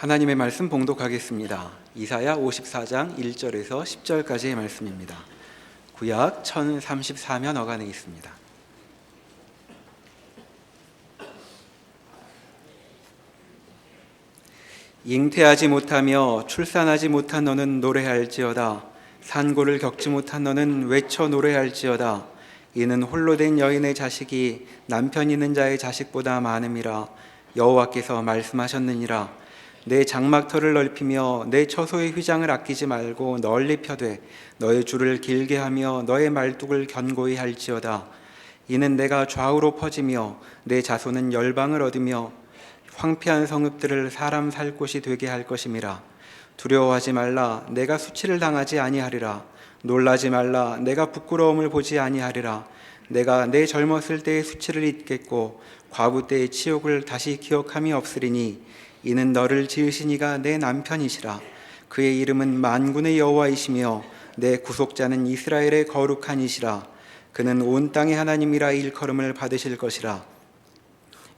하나님의 말씀 봉독하겠습니다. 이사야 54장 1절에서 10절까지의 말씀입니다. 구약 1034면 어간에 있습니다. 잉태하지 못하며 출산하지 못한 너는 노래할지어다. 산고를 겪지 못한 너는 외쳐 노래할지어다. 이는 홀로 된 여인의 자식이 남편 있는 자의 자식보다 많음이라. 여호와께서 말씀하셨느니라. 내 장막터를 넓히며 내 처소의 휘장을 아끼지 말고 널리 펴되 너의 줄을 길게 하며 너의 말뚝을 견고히 할지어다. 이는 내가 좌우로 퍼지며 내 자손은 열방을 얻으며 황폐한 성읍들을 사람 살 곳이 되게 할 것임이라. 두려워하지 말라. 내가 수치를 당하지 아니하리라. 놀라지 말라. 내가 부끄러움을 보지 아니하리라. 내가 내 젊었을 때의 수치를 잊겠고 과부 때의 치욕을 다시 기억함이 없으리니 이는 너를 지으신 이가 내 남편이시라. 그의 이름은 만군의 여호와이시며 내 구속자는 이스라엘의 거룩한 이시라. 그는 온 땅의 하나님이라 일컬음을 받으실 것이라.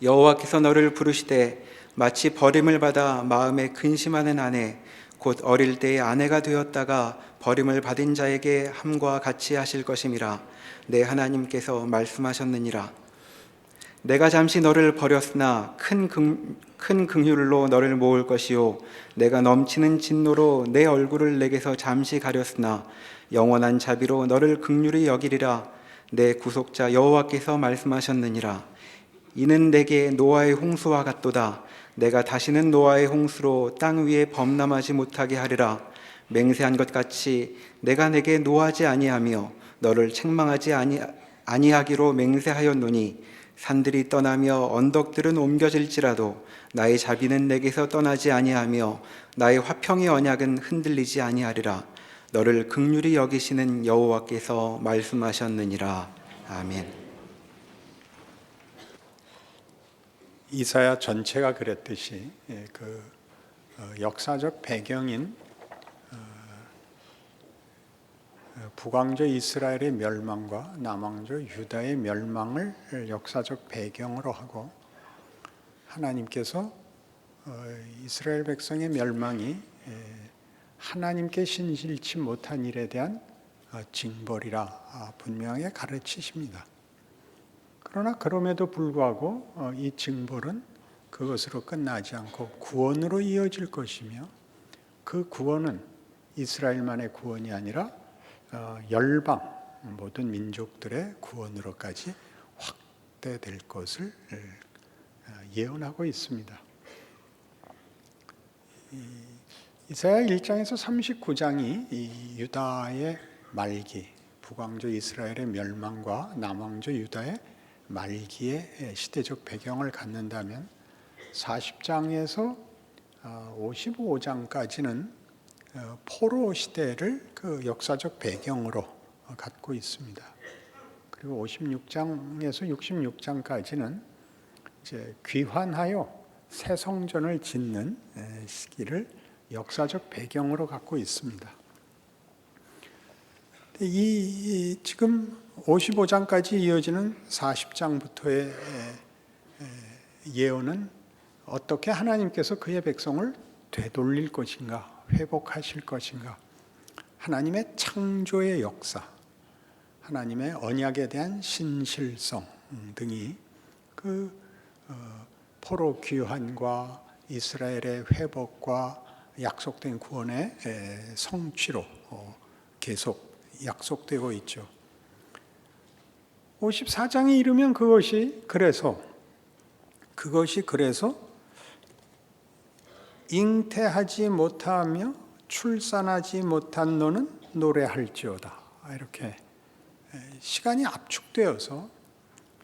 여호와께서 너를 부르시되 마치 버림을 받아 마음에 근심하는 아내 곧 어릴 때의 아내가 되었다가 버림을 받은 자에게 함과 같이 하실 것임이라. 내 하나님께서 말씀하셨느니라. 내가 잠시 너를 버렸으나 큰 긍휼로 너를 모을 것이요 내가 넘치는 진노로 내 얼굴을 내게서 잠시 가렸으나 영원한 자비로 너를 긍휼히 여기리라. 내 구속자 여호와께서 말씀하셨느니라. 이는 내게 노아의 홍수와 같도다. 내가 다시는 노아의 홍수로 땅 위에 범람하지 못하게 하리라. 맹세한 것 같이 내가 내게 노하지 아니하며 너를 책망하지 아니하기로 맹세하였노니 산들이 떠나며 언덕들은 옮겨질지라도 나의 자비는 내게서 떠나지 아니하며 나의 화평의 언약은 흔들리지 아니하리라. 너를 긍휼히 여기시는 여호와께서 말씀하셨느니라. 아멘. 이사야 전체가 그랬듯이 역사적 배경인 북왕조 이스라엘의 멸망과 남왕조 유다의 멸망을 역사적 배경으로 하고 하나님께서 이스라엘 백성의 멸망이 하나님께 신실치 못한 일에 대한 징벌이라 분명하게 가르치십니다. 그러나 그럼에도 불구하고 이 징벌은 그것으로 끝나지 않고 구원으로 이어질 것이며 그 구원은 이스라엘만의 구원이 아니라 열방 모든 민족들의 구원으로까지 확대될 것을 예언하고 있습니다. 이사야 1장에서 39장이 이 유다의 말기, 북왕조 이스라엘의 멸망과 남왕조 유다의 말기의 시대적 배경을 갖는다면 40장에서 55장까지는 포로 시대를 그 역사적 배경으로 갖고 있습니다. 그리고 56장에서 66장까지는 이제 귀환하여 새 성전을 짓는 시기를 역사적 배경으로 갖고 있습니다. 이 지금 55장까지 이어지는 40장부터의 예언은 어떻게 하나님께서 그의 백성을 되돌릴 것인가, 회복하실 것인가, 하나님의 창조의 역사, 하나님의 언약에 대한 신실성 등이 그 포로 귀환과 이스라엘의 회복과 약속된 구원의 성취로 계속 약속되고 있죠. 54장에 이르면 그것이 그래서 잉태하지 못하며 출산하지 못한 너는 노래할지어다. 이렇게 시간이 압축되어서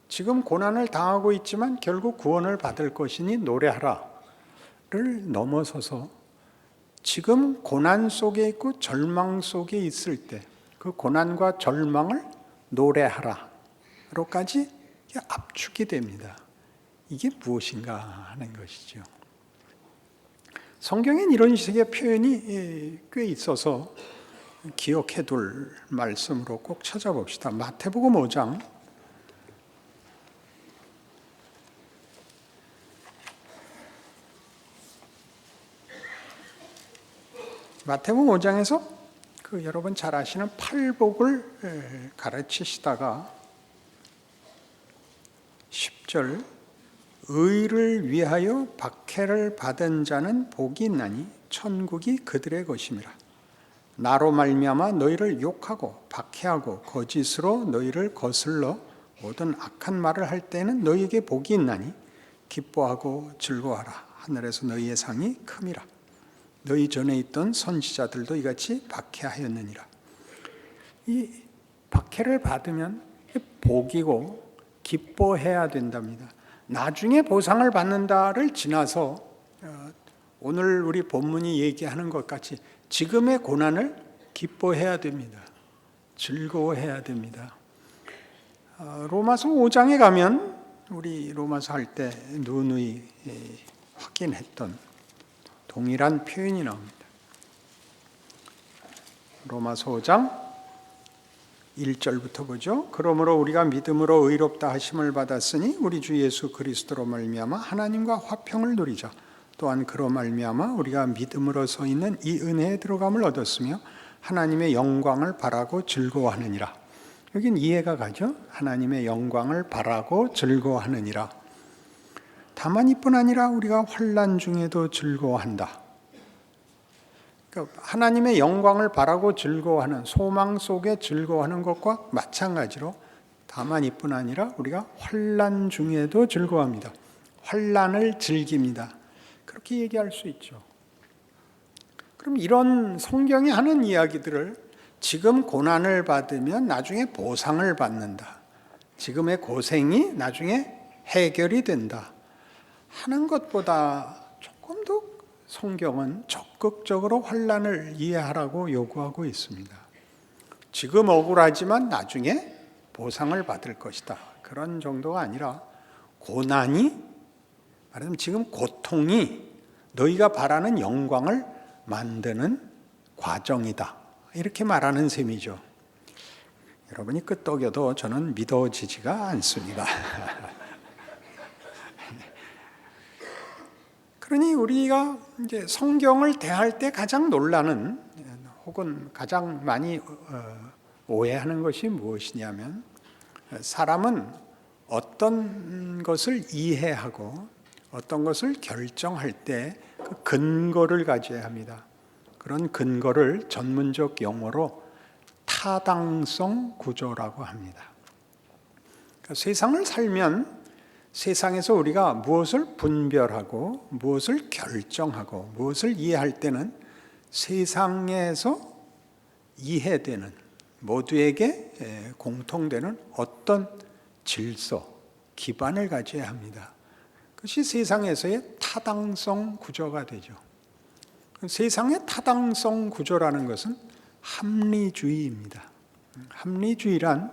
지금 고난을 당하고 있지만 결국 구원을 받을 것이니 노래하라를 넘어서서 지금 고난 속에 있고 절망 속에 있을 때 그 고난과 절망을 노래하라로까지 압축이 됩니다. 이게 무엇인가 하는 것이죠. 성경엔 이런 식의 표현이 꽤 있어서 기억해둘 말씀으로 꼭 찾아봅시다. 마태복음 5장 마태복음 5장에서 여러분 잘 아시는 팔복을 가르치시다가 10절 의를 위하여 박해를 받은 자는 복이 있나니 천국이 그들의 것임이라. 나로 말미암아 너희를 욕하고 박해하고 거짓으로 너희를 거슬러 모든 악한 말을 할 때는 너희에게 복이 있나니 기뻐하고 즐거워하라. 하늘에서 너희의 상이 큼이라. 너희 전에 있던 선지자들도 이같이 박해하였느니라. 이 박해를 받으면 복이고 기뻐해야 된답니다. 나중에 보상을 받는다를 지나서 오늘 우리 본문이 얘기하는 것 같이 지금의 고난을 기뻐해야 됩니다. 즐거워해야 됩니다. 로마서 5장에 가면 우리 로마서 할 때 누누이 확인했던 동일한 표현이 나옵니다. 로마서 5장 1절부터 보죠. 그러므로 우리가 믿음으로 의롭다 하심을 받았으니 우리 주 예수 그리스도로 말미암아 하나님과 화평을 누리자. 또한 그로 말미암아 우리가 믿음으로 서 있는 이 은혜에 들어감을 얻었으며 하나님의 영광을 바라고 즐거워하느니라. 여긴 이해가 가죠. 하나님의 영광을 바라고 즐거워하느니라. 다만 이뿐 아니라 우리가 환난 중에도 즐거워한다. 그러니까 하나님의 영광을 바라고 즐거워하는 소망 속에 즐거워하는 것과 마찬가지로 다만 이뿐 아니라 우리가 환난 중에도 즐거워합니다. 환난을 즐깁니다. 그렇게 얘기할 수 있죠. 그럼 이런 성경이 하는 이야기들을 지금 고난을 받으면 나중에 보상을 받는다. 지금의 고생이 나중에 해결이 된다. 하는 것보다 조금 더 성경은 적극적으로 환난을 이해하라고 요구하고 있습니다. 지금 억울하지만 나중에 보상을 받을 것이다. 그런 정도가 아니라 고난이, 말하자면 지금 고통이 너희가 바라는 영광을 만드는 과정이다. 이렇게 말하는 셈이죠. 여러분이 끄떡여도 저는 믿어지지가 않습니다. 그러니 우리가 이제 성경을 대할 때 가장 놀라는 혹은 가장 많이 오해하는 것이 무엇이냐면 사람은 어떤 것을 이해하고 어떤 것을 결정할 때 그 근거를 가져야 합니다. 그런 근거를 전문적 용어로 타당성 구조라고 합니다. 그러니까 세상을 살면 세상에서 우리가 무엇을 분별하고 무엇을 결정하고 무엇을 이해할 때는 세상에서 이해되는 모두에게 공통되는 어떤 질서, 기반을 가져야 합니다. 그것이 세상에서의 타당성 구조가 되죠. 세상의 타당성 구조라는 것은 합리주의입니다. 합리주의란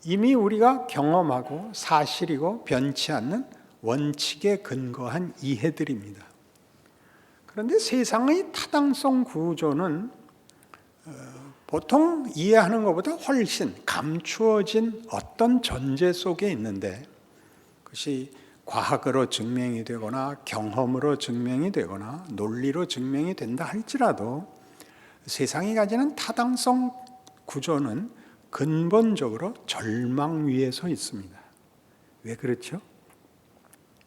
이미 우리가 경험하고 사실이고 변치 않는 원칙에 근거한 이해들입니다. 그런데 세상의 타당성 구조는 보통 이해하는 것보다 훨씬 감추어진 어떤 전제 속에 있는데 그것이 과학으로 증명이 되거나 경험으로 증명이 되거나 논리로 증명이 된다 할지라도 세상이 가지는 타당성 구조는 근본적으로 절망 위에 서 있습니다. 왜 그렇죠?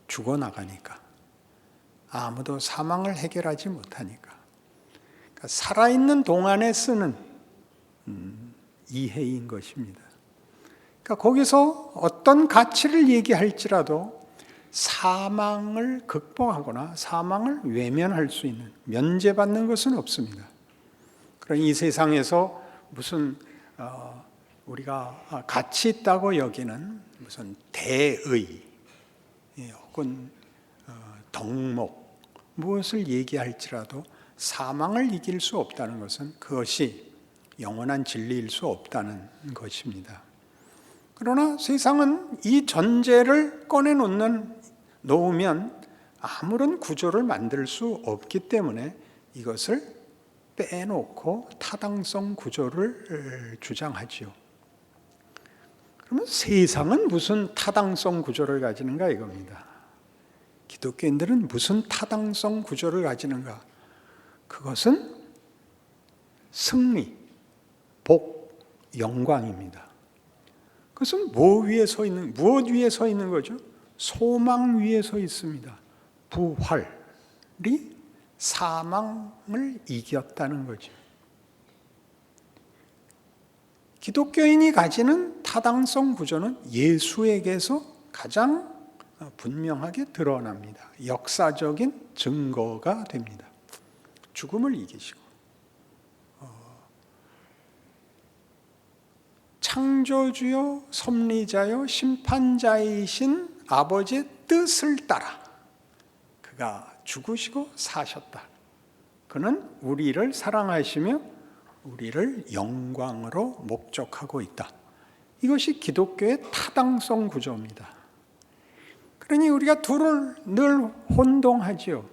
죽어나가니까. 아무도 사망을 해결하지 못하니까. 그러니까 살아있는 동안에 쓰는 이해인 것입니다. 그러니까 거기서 어떤 가치를 얘기할지라도 사망을 극복하거나 사망을 외면할 수 있는, 면제받는 것은 없습니다. 그러니 이 세상에서 무슨 우리가 가치 있다고 여기는 무슨 대의 혹은 덕목 무엇을 얘기할지라도 사망을 이길 수 없다는 것은 그것이 영원한 진리일 수 없다는 것입니다. 그러나 세상은 이 전제를 놓으면 아무런 구조를 만들 수 없기 때문에 이것을 빼놓고 타당성 구조를 주장하지요. 그러면 세상은 무슨 타당성 구조를 가지는가 이겁니다. 기독교인들은 무슨 타당성 구조를 가지는가? 그것은 승리, 복, 영광입니다. 그것은 무엇 위에 서 있는 거죠? 소망 위에 서 있습니다. 부활이 사망을 이겼다는 거죠. 기독교인이 가지는 타당성 구조는 예수에게서 가장 분명하게 드러납니다. 역사적인 증거가 됩니다. 죽음을 이기시고 창조주요 섭리자요 심판자이신 아버지의 뜻을 따라 그가 죽으시고 사셨다. 그는 우리를 사랑하시며 우리를 영광으로 목적하고 있다. 이것이 기독교의 타당성 구조입니다. 그러니 우리가 둘을 늘 혼동하지요.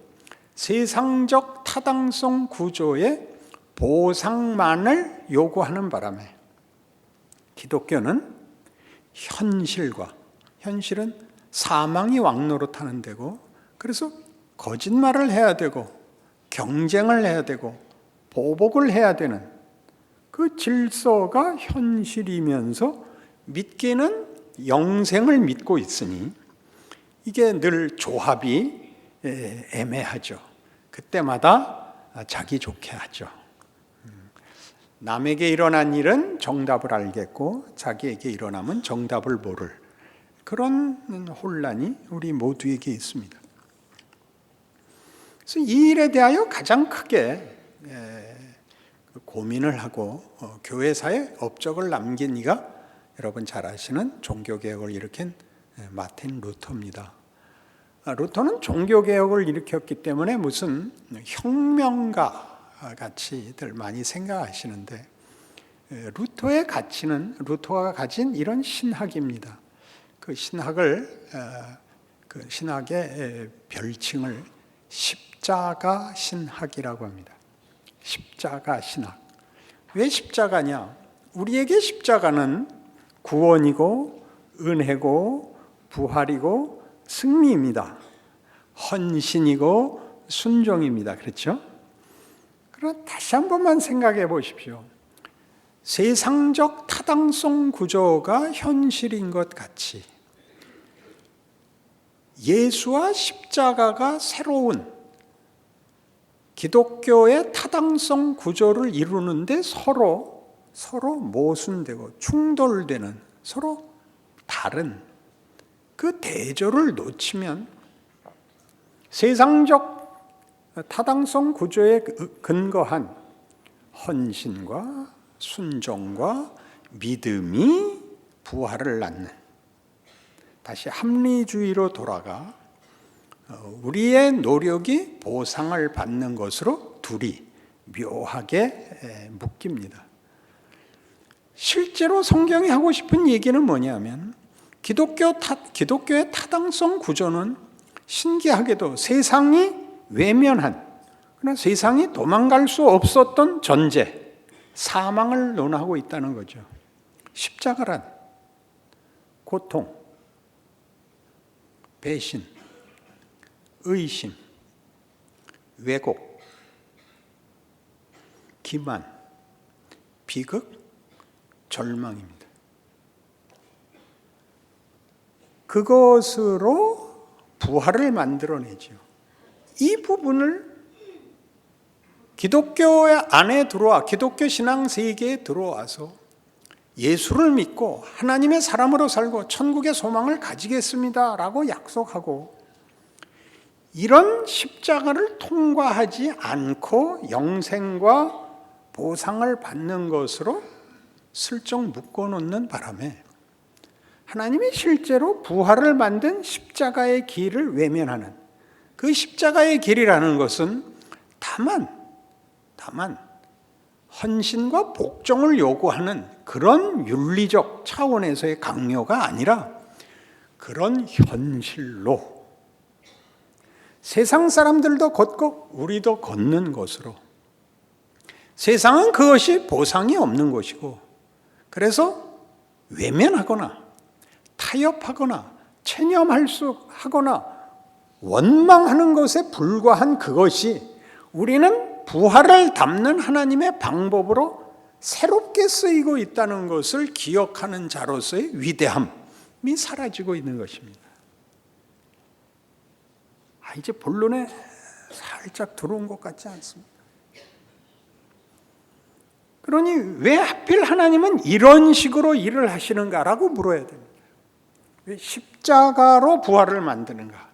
세상적 타당성 구조의 보상만을 요구하는 바람에 기독교는 현실은 사망이 왕노릇하는 데고, 그래서 거짓말을 해야 되고 경쟁을 해야 되고 보복을 해야 되는 그 질서가 현실이면서 믿기는 영생을 믿고 있으니 이게 늘 조합이 애매하죠. 그때마다 자기 좋게 하죠. 남에게 일어난 일은 정답을 알겠고 자기에게 일어나면 정답을 모를 그런 혼란이 우리 모두에게 있습니다. 그래서 이 일에 대하여 가장 크게 고민을 하고 교회사에 업적을 남긴 이가 여러분 잘 아시는 종교개혁을 일으킨 마틴 루터입니다. 루터는 종교개혁을 일으켰기 때문에 무슨 혁명가 가치들 많이 생각하시는데 루터가 가진 이런 신학입니다. 그 신학의 별칭을 십자가 신학이라고 합니다. 십자가 신학. 왜 십자가냐? 우리에게 십자가는 구원이고 은혜고 부활이고 승리입니다. 헌신이고 순종입니다. 그렇죠? 그럼 다시 한 번만 생각해 보십시오. 세상적 타당성 구조가 현실인 것 같이 예수와 십자가가 새로운 기독교의 타당성 구조를 이루는데 서로 모순되고 충돌되는 서로 다른 그 대조를 놓치면 세상적 타당성 구조에 근거한 헌신과 순종과 믿음이 부활을 낳는, 다시 합리주의로 돌아가 우리의 노력이 보상을 받는 것으로 둘이 묘하게 묶입니다. 실제로 성경이 하고 싶은 얘기는 뭐냐면 기독교의 타당성 구조는 신기하게도 세상이 외면한, 그러나 세상이 도망갈 수 없었던 존재, 사망을 논하고 있다는 거죠. 십자가란 고통, 배신, 의심, 왜곡, 기만, 비극, 절망입니다. 그것으로 부활을 만들어내죠. 이 부분을 기독교 안에 들어와 기독교 신앙 세계에 들어와서 예수를 믿고 하나님의 사람으로 살고 천국의 소망을 가지겠습니다라고 약속하고 이런 십자가를 통과하지 않고 영생과 보상을 받는 것으로 슬쩍 묶어놓는 바람에 하나님이 실제로 부활을 만든 십자가의 길을 외면하는, 그 십자가의 길이라는 것은 다만 헌신과 복종을 요구하는 그런 윤리적 차원에서의 강요가 아니라 그런 현실로 세상 사람들도 걷고 우리도 걷는 것으로, 세상은 그것이 보상이 없는 것이고 그래서 외면하거나 타협하거나 체념할 수 하거나 원망하는 것에 불과한 그것이 우리는 부활을 담는 하나님의 방법으로 새롭게 쓰이고 있다는 것을 기억하는 자로서의 위대함이 사라지고 있는 것입니다. 이제 본론에 살짝 들어온 것 같지 않습니다. 그러니 왜 하필 하나님은 이런 식으로 일을 하시는가라고 물어야 됩니다. 왜 십자가로 부활을 만드는가?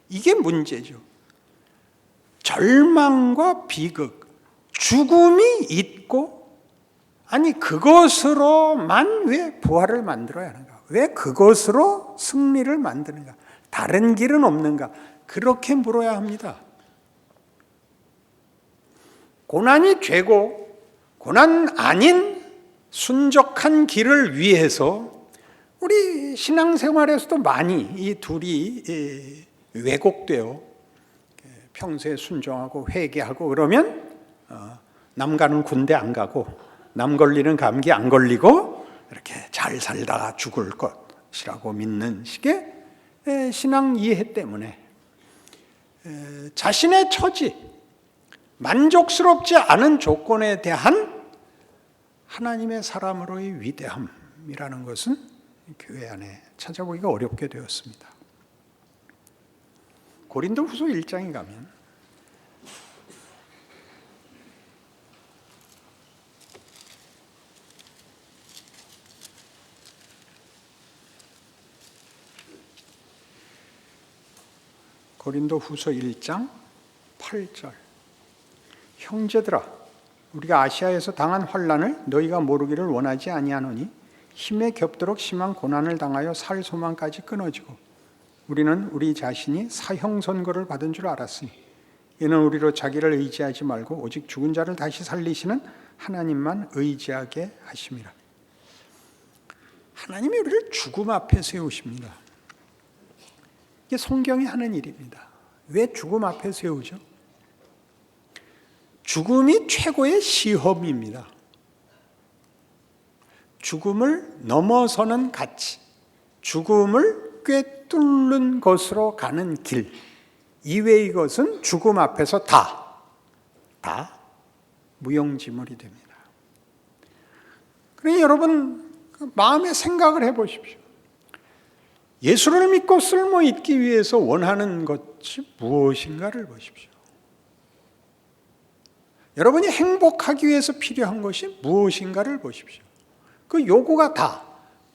이게 문제죠. 절망과 비극, 죽음이 있고, 그것으로만 왜 부활을 만들어야 하는가? 왜 그것으로 승리를 만드는가? 다른 길은 없는가? 그렇게 물어야 합니다. 고난이 죄고, 고난 아닌 순적한 길을 위해서 우리 신앙생활에서도 많이 이 둘이 왜곡되어 평소에 순종하고 회개하고 그러면 남 가는 군대 안 가고 남 걸리는 감기 안 걸리고 이렇게 잘 살다가 죽을 것이라고 믿는 식의 신앙 이해 때문에 자신의 처지, 만족스럽지 않은 조건에 대한 하나님의 사람으로의 위대함이라는 것은 교회 안에 찾아보기가 어렵게 되었습니다. 고린도후서 1장에 가면 고린도후서 1장 8절 형제들아 우리가 아시아에서 당한 환난을 너희가 모르기를 원하지 아니하노니 힘에 겹도록 심한 고난을 당하여 살 소망까지 끊어지고 우리는 우리 자신이 사형 선고를 받은 줄 알았으니 이는 우리로 자기를 의지하지 말고 오직 죽은 자를 다시 살리시는 하나님만 의지하게 하심이라. 하나님이 우리를 죽음 앞에 세우십니다. 이게 성경이 하는 일입니다. 왜 죽음 앞에 세우죠? 죽음이 최고의 시험입니다. 죽음을 넘어서는 가치, 죽음을 꿰뚫는 것으로 가는 길 이외의 것은 죽음 앞에서 다 무용지물이 됩니다. 그러니 여러분 마음의 생각을 해보십시오. 예수를 믿고 쓸모 있기 위해서 원하는 것이 무엇인가를 보십시오. 여러분이 행복하기 위해서 필요한 것이 무엇인가를 보십시오. 그 요구가 다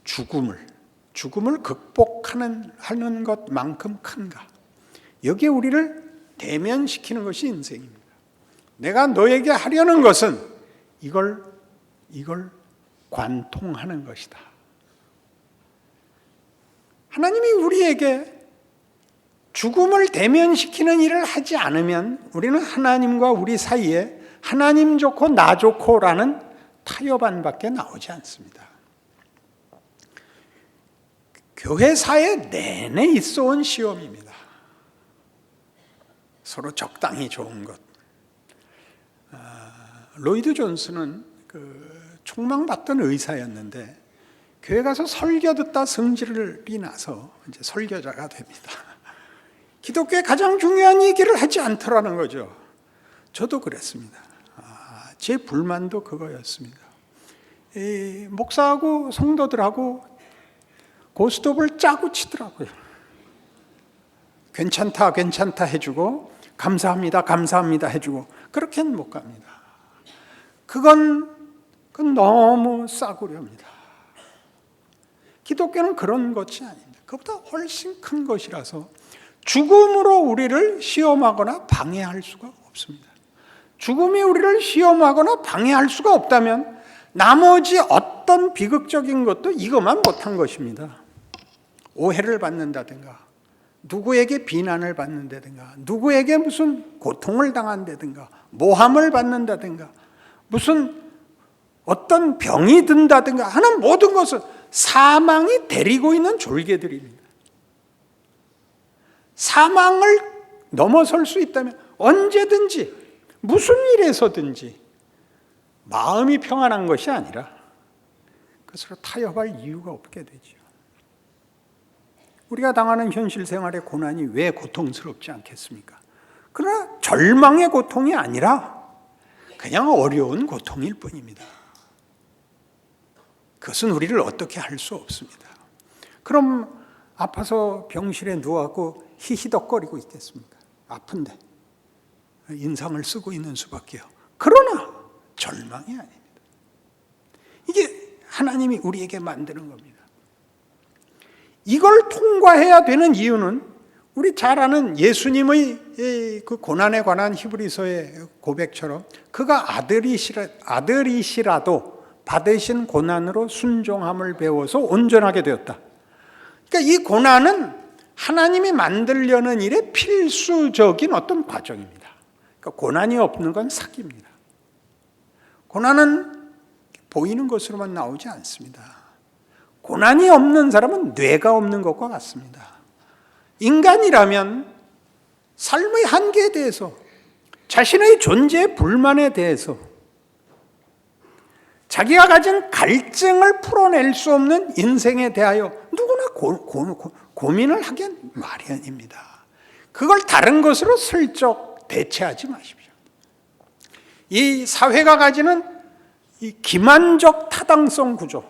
죽음을 극복하는 것만큼 큰가? 여기에 우리를 대면시키는 것이 인생입니다. 내가 너에게 하려는 것은 이걸 관통하는 것이다. 하나님이 우리에게 죽음을 대면시키는 일을 하지 않으면 우리는 하나님과 우리 사이에 하나님 좋고 나 좋고라는 타협안밖에 나오지 않습니다. 교회사에 내내 있어온 시험입니다. 서로 적당히 좋은 것. 로이드 존스는 총망받던 의사였는데 교회 가서 설교 듣다 성질이 나서 이제 설교자가 됩니다. 기독교의 가장 중요한 얘기를 하지 않더라는 거죠. 저도 그랬습니다. 제 불만도 그거였습니다. 목사하고 성도들하고 고스톱을 짜고 치더라고요. 괜찮다 해주고 감사합니다 해주고 그렇게는 못 갑니다. 그건 너무 싸구려입니다. 기독교는 그런 것이 아닙니다. 그것보다 훨씬 큰 것이라서 죽음으로 우리를 시험하거나 방해할 수가 없습니다. 죽음이 우리를 시험하거나 방해할 수가 없다면 나머지 어떤 비극적인 것도 이것만 못한 것입니다. 오해를 받는다든가 누구에게 비난을 받는다든가 누구에게 무슨 고통을 당한다든가 모함을 받는다든가 무슨 어떤 병이 든다든가 하는 모든 것은 사망이 데리고 있는 졸개들입니다. 사망을 넘어설 수 있다면 언제든지 무슨 일에서든지 마음이 평안한 것이 아니라 그것으로 타협할 이유가 없게 되죠. 우리가 당하는 현실 생활의 고난이 왜 고통스럽지 않겠습니까? 그러나 절망의 고통이 아니라 그냥 어려운 고통일 뿐입니다. 그것은 우리를 어떻게 할 수 없습니다. 그럼 아파서 병실에 누워갖고 히히덕거리고 있겠습니까? 아픈데 인상을 쓰고 있는 수밖에요. 그러나 절망이 아닙니다. 이게 하나님이 우리에게 만드는 겁니다. 이걸 통과해야 되는 이유는 우리 잘 아는 예수님의 그 고난에 관한 히브리서의 고백처럼 그가 아들이시라도 받으신 고난으로 순종함을 배워서 온전하게 되었다. 그러니까 이 고난은 하나님이 만들려는 일의 필수적인 어떤 과정입니다. 그러니까 고난이 없는 건 사기입니다. 고난은 보이는 것으로만 나오지 않습니다. 고난이 없는 사람은 뇌가 없는 것과 같습니다. 인간이라면 삶의 한계에 대해서, 자신의 존재의 불만에 대해서, 자기가 가진 갈증을 풀어낼 수 없는 인생에 대하여 누구나 고민을 하기 마련입니다. 그걸 다른 것으로 슬쩍 대체하지 마십시오. 이 사회가 가지는 이 기만적 타당성 구조,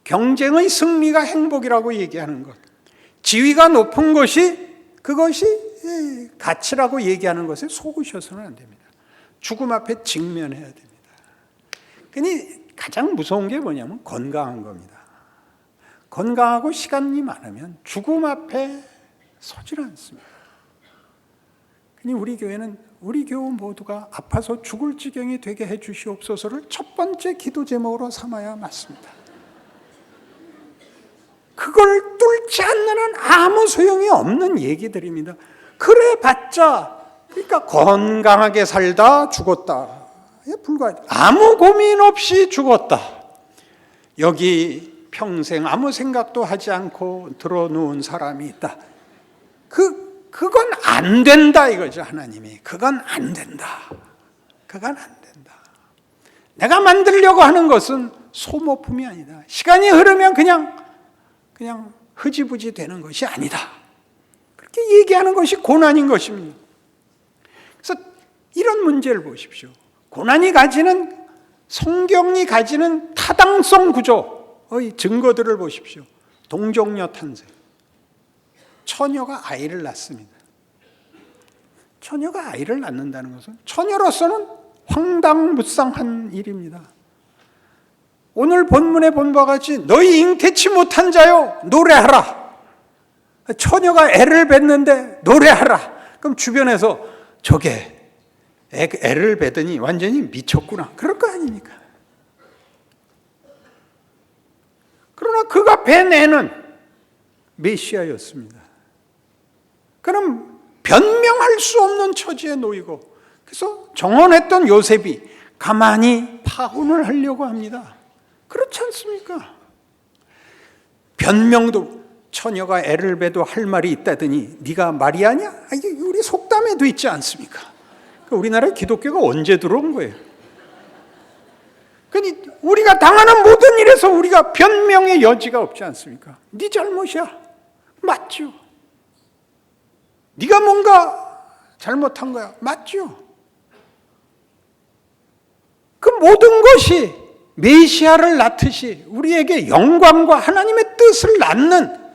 경쟁의 승리가 행복이라고 얘기하는 것, 지위가 높은 것이 그것이 가치라고 얘기하는 것에 속으셔서는 안 됩니다. 죽음 앞에 직면해야 됩니다. 그러니 가장 무서운 게 뭐냐면 건강한 겁니다. 건강하고 시간이 많으면 죽음 앞에 서질 않습니다. 그러니 우리 교회는 우리 교우 모두가 아파서 죽을 지경이 되게 해 주시옵소서를 첫 번째 기도 제목으로 삼아야 맞습니다. 그걸 뚫지 않는 한 아무 소용이 없는 얘기들입니다. 그래 봤자 그러니까 건강하게 살다 죽었다에 불과하죠. 아무 고민 없이 죽었다. 여기 평생 아무 생각도 하지 않고 들어누운 사람이 있다. 그건 안 된다 이거죠. 하나님이 그건 안 된다. 그건 안 된다. 내가 만들려고 하는 것은 소모품이 아니다. 시간이 흐르면 그냥 흐지부지 되는 것이 아니다. 그렇게 얘기하는 것이 고난인 것입니다. 그래서 이런 문제를 보십시오. 고난이 가지는, 성경이 가지는 타당성 구조의 증거들을 보십시오. 동정녀 탄생. 처녀가 아이를 낳습니다. 처녀가 아이를 낳는다는 것은 처녀로서는 황당무쌍한 일입니다. 오늘 본문에 본 바와 같이 너희 잉태치 못한 자여 노래하라. 처녀가 애를 뱉는데 노래하라. 그럼 주변에서 저게 애를 뱉으니 완전히 미쳤구나. 그럴 거 아닙니까? 그러나 그가 뱉은 애는 메시아였습니다. 그럼 변명할 수 없는 처지에 놓이고, 그래서 정언했던 요셉이 가만히 파혼을 하려고 합니다. 그렇지 않습니까? 변명도, 처녀가 애를 배도 할 말이 있다더니 네가 마리아냐? 이게 우리 속담에도 있지 않습니까? 우리나라 기독교가 언제 들어온 거예요? 그러니 우리가 당하는 모든 일에서 우리가 변명의 여지가 없지 않습니까? 네 잘못이야. 맞죠? 네가 뭔가 잘못한 거야. 맞죠? 그 모든 것이 메시아를 낳듯이 우리에게 영광과 하나님의 뜻을 낳는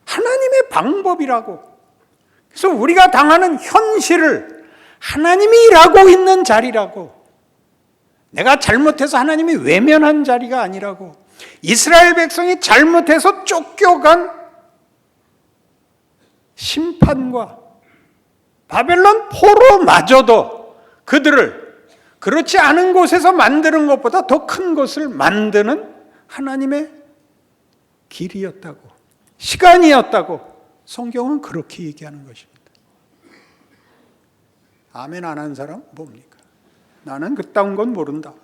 하나님의 방법이라고. 그래서 우리가 당하는 현실을 하나님이 일하고 있는 자리라고. 내가 잘못해서 하나님이 외면한 자리가 아니라고. 이스라엘 백성이 잘못해서 쫓겨간 심판과 바벨론 포로마저도 그들을 그렇지 않은 곳에서 만드는 것보다 더 큰 것을 만드는 하나님의 길이었다고, 시간이었다고 성경은 그렇게 얘기하는 것입니다. 아멘 안 한 사람 뭡니까? 나는 그따운 건 모른다.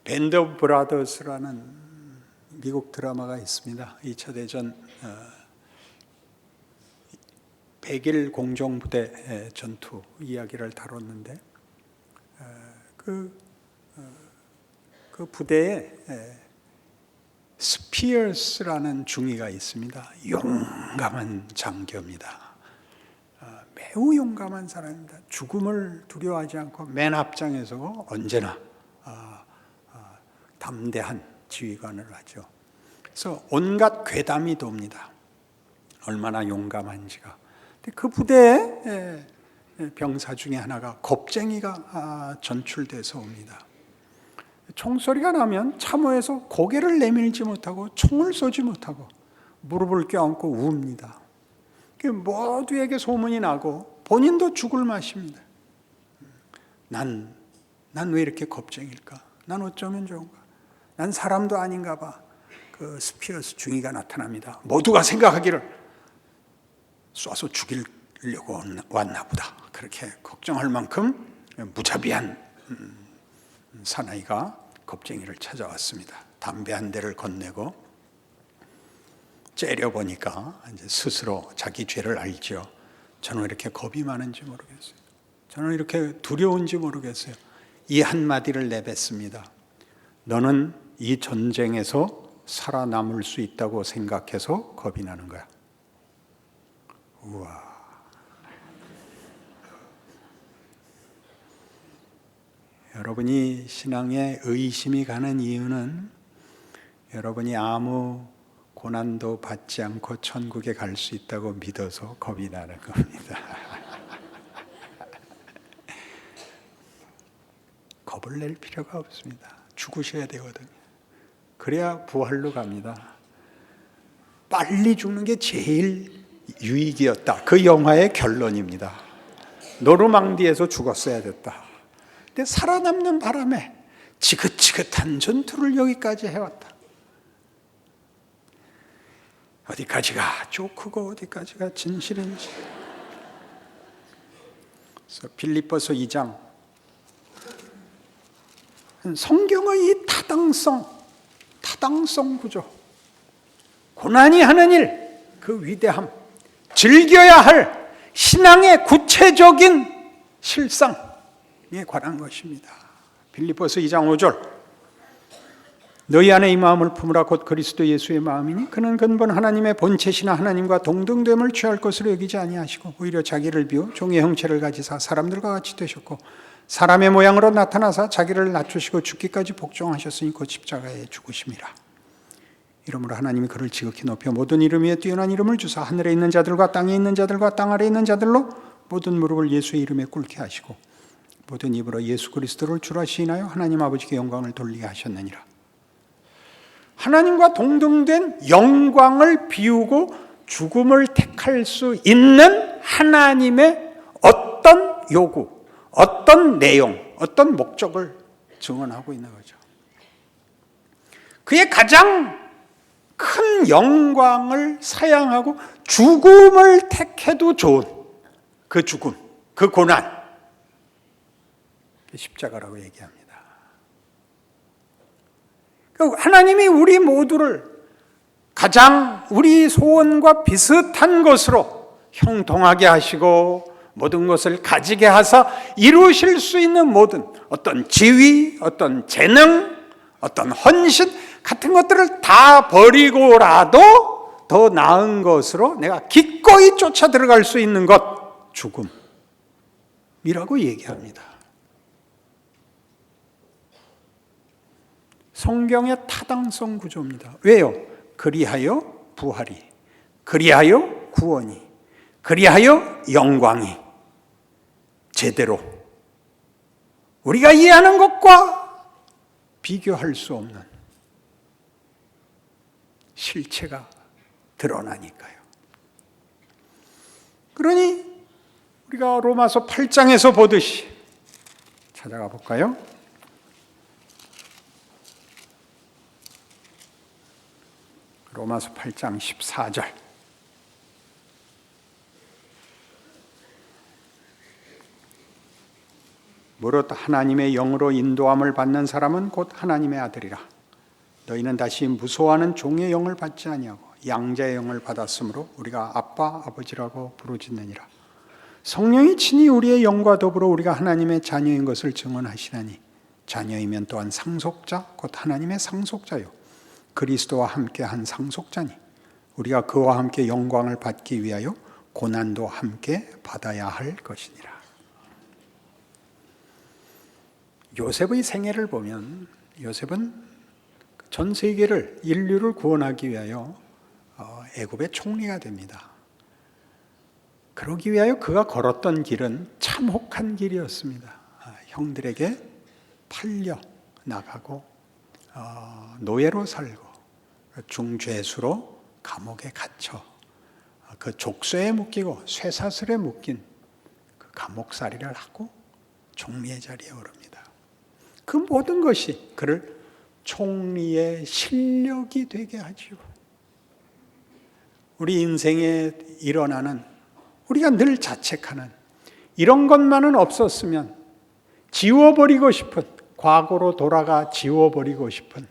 밴드 오브 브라더스라는 미국 드라마가 있습니다. 2차 대전 100일 공정부대 전투 이야기를 다뤘는데 그 그 부대에 스피어스라는 중위가 있습니다. 용감한 장교입니다. 매우 용감한 사람입니다. 죽음을 두려워하지 않고 맨 앞장에서 언제나 담대한 지휘관을 하죠. 그래서 온갖 괴담이 돕니다. 얼마나 용감한지가. 근데 그 부대에 병사 중에 하나가 겁쟁이가 전출돼서 옵니다. 총소리가 나면 참호에서 고개를 내밀지 못하고 총을 쏘지 못하고 무릎을 껴안고 웁니다. 모두에게 소문이 나고 본인도 죽을 맛입니다. 난 왜 이렇게 겁쟁일까? 난 어쩌면 좋은가? 난 사람도 아닌가 봐. 그 스피어스 중위가 나타납니다. 모두가 생각하기를 쏴서 죽이려고 왔나 보다. 그렇게 걱정할 만큼 무자비한 사나이가 겁쟁이를 찾아왔습니다. 담배 한 대를 건네고 째려보니까 이제 스스로 자기 죄를 알죠. 저는 왜 이렇게 겁이 많은지 모르겠어요. 저는 이렇게 두려운지 모르겠어요. 이 한마디를 내뱉습니다. 너는 이 전쟁에서 살아남을 수 있다고 생각해서 겁이 나는 거야. 우와. 여러분이 신앙에 의심이 가는 이유는 여러분이 아무 고난도 받지 않고 천국에 갈 수 있다고 믿어서 겁이 나는 겁니다. 겁을 낼 필요가 없습니다. 죽으셔야 되거든요. 그래야 부활로 갑니다. 빨리 죽는 게 제일 유익이었다. 그 영화의 결론입니다. 노르망디에서 죽었어야 됐다. 근데 살아남는 바람에 지긋지긋한 전투를 여기까지 해왔다. 어디까지가 조크고 어디까지가 진실인지. 그래서 빌립보서 2장 성경의 이 타당성 구조, 고난이 하는 일, 그 위대함, 즐겨야 할 신앙의 구체적인 실상에 관한 것입니다. 빌립보서 2장 5절 너희 안에 이 마음을 품으라 곧 그리스도 예수의 마음이니 그는 근본 하나님의 본체시나 하나님과 동등됨을 취할 것으로 여기지 아니하시고 오히려 자기를 비워 종의 형체를 가지사 사람들과 같이 되셨고 사람의 모양으로 나타나사 자기를 낮추시고 죽기까지 복종하셨으니 곧 십자가에 죽으심이라. 이러므로 하나님이 그를 지극히 높여 모든 이름 위에 뛰어난 이름을 주사 하늘에 있는 자들과 땅에 있는 자들과 땅 아래에 있는 자들로 모든 무릎을 예수의 이름에 꿇게 하시고 모든 입으로 예수 그리스도를 주라 시인하여 하나님 아버지께 영광을 돌리게 하셨느니라. 하나님과 동등된 영광을 비우고 죽음을 택할 수 있는 하나님의 어떤 요구, 어떤 내용, 어떤 목적을 증언하고 있는 거죠. 그의 가장 큰 영광을 사양하고 죽음을 택해도 좋은 그 죽음, 그 고난, 십자가라고 얘기합니다. 하나님이 우리 모두를 가장 우리 소원과 비슷한 것으로 형통하게 하시고 모든 것을 가지게 하사 이루실 수 있는 모든 어떤 지위, 어떤 재능, 어떤 헌신 같은 것들을 다 버리고라도 더 나은 것으로 내가 기꺼이 쫓아 들어갈 수 있는 것, 죽음이라고 얘기합니다. 성경의 타당성 구조입니다. 왜요? 그리하여 부활이, 그리하여 구원이, 그리하여 영광이 제대로 우리가 이해하는 것과 비교할 수 없는 실체가 드러나니까요. 그러니 우리가 로마서 8장에서 보듯이 찾아가 볼까요? 로마서 8장 14절 무릇 하나님의 영으로 인도함을 받는 사람은 곧 하나님의 아들이라. 너희는 다시 무소하는 종의 영을 받지 아니하고 양자의 영을 받았으므로 우리가 아빠 아버지라고 부르짖느니라. 성령이 친히 우리의 영과 더불어 우리가 하나님의 자녀인 것을 증언하시나니 자녀이면 또한 상속자, 곧 하나님의 상속자요 그리스도와 함께 한 상속자니 우리가 그와 함께 영광을 받기 위하여 고난도 함께 받아야 할 것이니라. 요셉의 생애를 보면 요셉은 전 세계를 인류를 구원하기 위하여 애굽의 총리가 됩니다. 그러기 위하여 그가 걸었던 길은 참혹한 길이었습니다. 형들에게 팔려 나가고 노예로 살고 중죄수로 감옥에 갇혀 그 족쇄에 묶이고 쇠사슬에 묶인 그 감옥살이를 하고 총리의 자리에 오릅니다. 그 모든 것이 그를 총리의 실력이 되게 하지요. 우리 인생에 일어나는 우리가 늘 자책하는 이런 것만은 없었으면 지워버리고 싶은 과거로 돌아가 지워버리고 싶은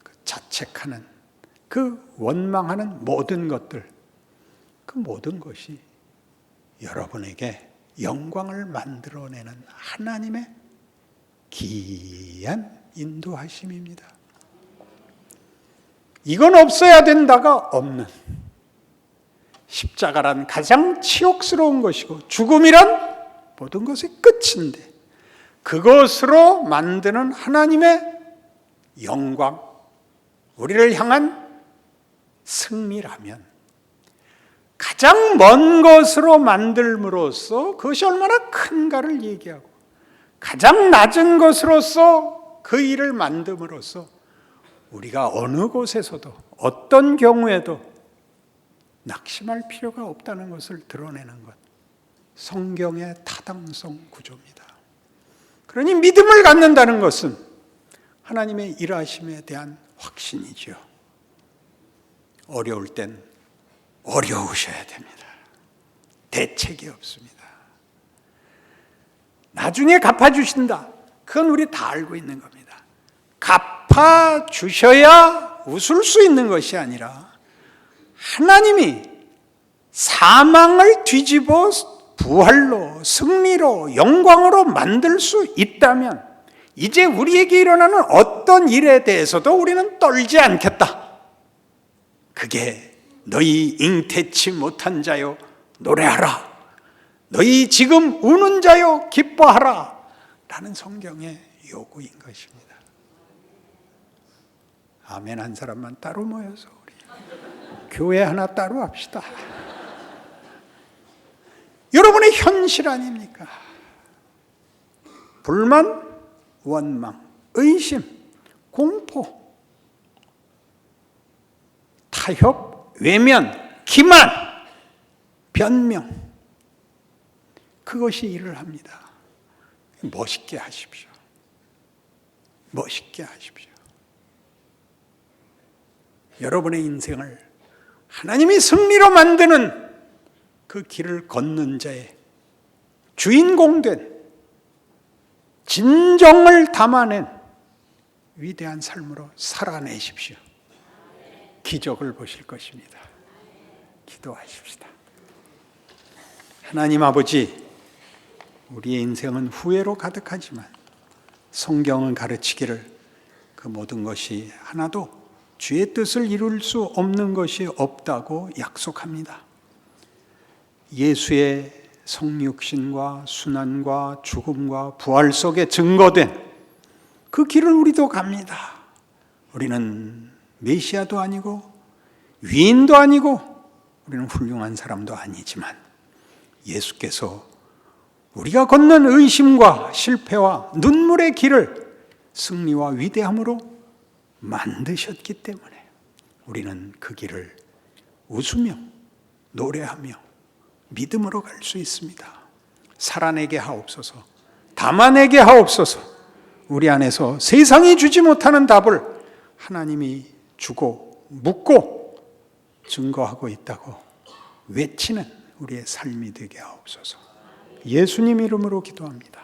그 자책하는 그 원망하는 모든 것들 그 모든 것이 여러분에게 영광을 만들어내는 하나님의 귀한 인도하심입니다. 이건 없어야 된다가 없는 십자가란 가장 치욕스러운 것이고 죽음이란 모든 것의 끝인데 그것으로 만드는 하나님의 영광, 우리를 향한 승리라면 가장 먼 것으로 만들므로써 그것이 얼마나 큰가를 얘기하고 가장 낮은 것으로서 그 일을 만듦으로써 우리가 어느 곳에서도 어떤 경우에도 낙심할 필요가 없다는 것을 드러내는 것, 성경의 타당성 구조입니다. 그러니 믿음을 갖는다는 것은 하나님의 일하심에 대한 확신이죠. 어려울 땐 어려우셔야 됩니다. 대책이 없습니다. 나중에 갚아주신다. 그건 우리 다 알고 있는 겁니다. 갚아주셔야 웃을 수 있는 것이 아니라 하나님이 사망을 뒤집어 부활로, 승리로, 영광으로 만들 수 있다면 이제 우리에게 일어나는 어떤 일에 대해서도 우리는 떨지 않겠다. 그게 너희 잉태치 못한 자여 노래하라. 너희 지금 우는 자여 기뻐하라. 라는 성경의 요구인 것입니다. 아멘 한 사람만 따로 모여서 우리 교회 하나 따로 합시다. 여러분의 현실 아닙니까? 불만, 원망, 의심, 공포, 타협, 외면, 기만, 변명 그것이 일을 합니다. 멋있게 하십시오. 멋있게 하십시오. 여러분의 인생을 하나님이 승리로 만드는 그 길을 걷는 자의 주인공된 진정을 담아낸 위대한 삶으로 살아내십시오. 기적을 보실 것입니다. 기도하십시다. 하나님 아버지, 우리의 인생은 후회로 가득하지만 성경은 가르치기를 그 모든 것이 하나도 주의 뜻을 이룰 수 없는 것이 없다고 약속합니다. 예수의 성육신과 순환과 죽음과 부활 속에 증거된 그 길을 우리도 갑니다. 우리는 메시아도 아니고 위인도 아니고 우리는 훌륭한 사람도 아니지만 예수께서 우리가 걷는 의심과 실패와 눈물의 길을 승리와 위대함으로 만드셨기 때문에 우리는 그 길을 웃으며 노래하며 믿음으로 갈 수 있습니다. 살아내게 하옵소서, 담아내게 하옵소서. 우리 안에서 세상이 주지 못하는 답을 하나님이 주고 묻고 증거하고 있다고 외치는 우리의 삶이 되게 하옵소서. 예수님 이름으로 기도합니다.